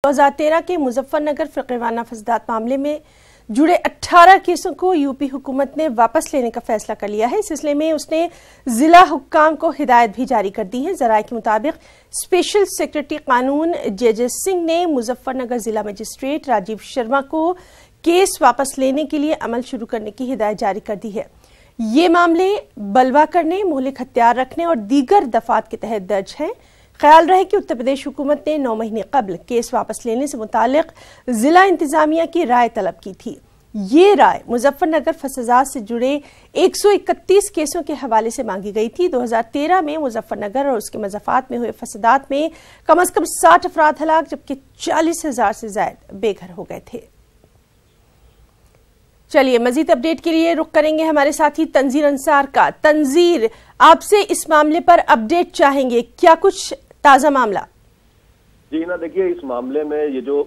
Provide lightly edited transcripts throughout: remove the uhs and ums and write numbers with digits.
2013 के मुजफ्फरनगर फिरक़ेवाना फसादात मामले में जुड़े 18 केसों को यूपी हुकूमत ने वापस लेने का फैसला कर लिया है। इस सिलसिले में उसने जिला हुक्काम को हिदायत भी जारी कर दी है। जराये के मुताबिक स्पेशल सेक्रेटरी कानून जे सिंह ने मुजफ्फरनगर जिला मजिस्ट्रेट राजीव शर्मा को केस वापस लेने के लिए अमल शुरू करने की हिदायत जारी कर दी है। ये मामले बलवा करने, मुहलिक हथियार रखने और दीगर दफात के तहत दर्ज हैं। ख्याल रहे कि उत्तर प्रदेश हुकूमत ने 9 महीने कबल केस वापस लेने से मुतालिक जिला इंतजामिया की राय तलब की थी। ये राय मुजफ्फरनगर फसादात से जुड़े 131 केसों के हवाले से मांगी गई थी। 2013 में मुजफ्फरनगर और उसके मज़ाफ़ात में हुए फसादात में कम अज कम 60 अफराद हलाक जबकि 40,000 से ज्यादा बेघर हो गए थे। चलिए मजीद अपडेट के लिए रुख करेंगे हमारे साथी तंजीर अंसार का। तंजीर, आपसे इस मामले पर अपडेट चाहेंगे, क्या कुछ ताजा मामला? जी ना, देखिए इस मामले में ये जो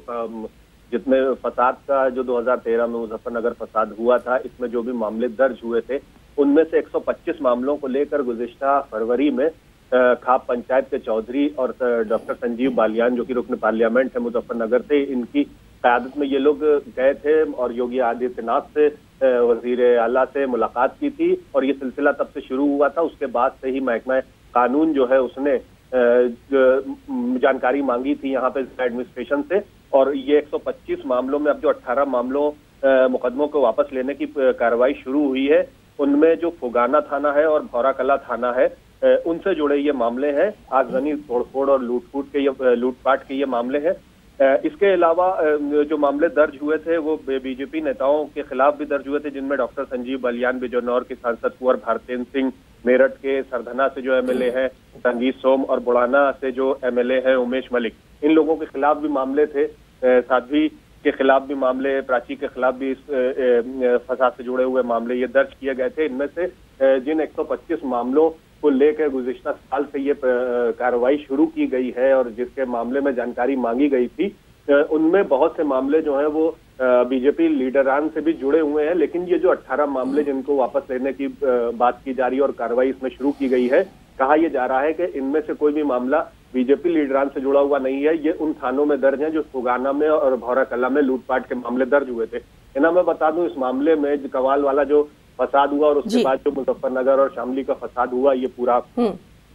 जितने फसाद का जो 2013 में मुजफ्फरनगर फसाद हुआ था, इसमें जो भी मामले दर्ज हुए थे उनमें से 125 मामलों को लेकर गुज़िश्ता फरवरी में खाप पंचायत के चौधरी और डॉक्टर संजीव बालियान जो कि रुकन पार्लियामेंट है मुजफ्फरनगर से, इनकी क़यादत में ये लोग गए थे और योगी आदित्यनाथ से वजीर आला से मुलाकात की थी और ये सिलसिला तब से शुरू हुआ था। उसके बाद से ही महकमा कानून जो है उसने जानकारी मांगी थी यहाँ पे एडमिनिस्ट्रेशन से और ये 125 मामलों में अब जो 18 मुकदमों को वापस लेने की कार्रवाई शुरू हुई है, उनमें जो फुगाना थाना है और भौरा कला थाना है उनसे जुड़े ये मामले हैं। आगजनी, तोड़फोड़ और लूटपाट के ये मामले हैं। इसके अलावा जो मामले दर्ज हुए थे वो बीजेपी नेताओं के खिलाफ भी दर्ज हुए थे, जिनमें डॉक्टर संजीव बालियान बिजनौर के सांसद कुंवर भारतेंद्र सिंह, मेरठ के सरधना से जो एमएलए हैं संगीत सोम और बुढ़ाना से जो एमएलए हैं उमेश मलिक, इन लोगों के खिलाफ भी मामले थे। साध्वी के खिलाफ भी मामले, प्राची के खिलाफ भी इस फसाद से जुड़े हुए मामले ये दर्ज किए गए थे। इनमें से जिन 125 मामलों को लेकर गुज़िश्ता साल से ये कार्रवाई शुरू की गई है और जिसके मामले में जानकारी मांगी गई थी, उनमें बहुत से मामले जो हैं वो बीजेपी लीडरान से भी जुड़े हुए हैं। लेकिन ये जो 18 मामले जिनको वापस लेने की बात की जा रही है और कार्रवाई इसमें शुरू की गई है, कहा यह जा रहा है कि इनमें से कोई भी मामला बीजेपी लीडरान से जुड़ा हुआ नहीं है। ये उन थानों में दर्ज हैं जो फुगाना में और भौरा कला में लूटपाट के मामले दर्ज हुए थे। इन्हें मैं बता दूं, इस मामले में कवाल वाला जो फसाद हुआ और उसके बाद जो मुजफ्फरनगर और शामली का फसाद हुआ, ये पूरा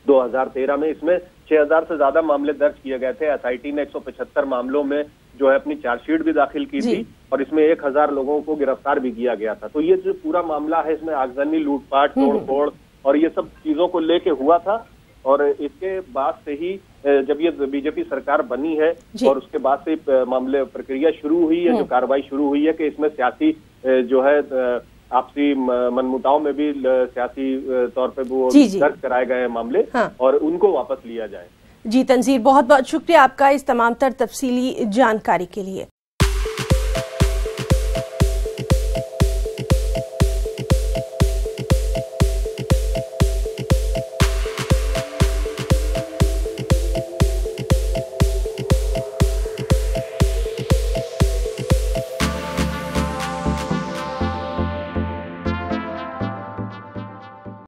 2013 में इसमें 6000 से ज्यादा मामले दर्ज किए गए थे। एसआईटी ने 175 मामलों में जो है अपनी चार्जशीट भी दाखिल की थी और इसमें 1000 लोगों को गिरफ्तार भी किया गया था। तो ये जो पूरा मामला है इसमें आगजनी, लूटपाट, तोड़फोड़ और ये सब चीजों को लेके हुआ था। और इसके बाद से ही जब ये बीजेपी सरकार बनी है और उसके बाद से मामले प्रक्रिया शुरू हुई है, जो कार्रवाई शुरू हुई है कि इसमें सियासी जो है आपसी मनमुटाव में भी सियासी तौर पे वो दर्ज कराए गए हैं मामले और उनको वापस लिया जाए। जी तंजीर, बहुत बहुत शुक्रिया आपका इस तमाम तर तफसीली जानकारी के लिए।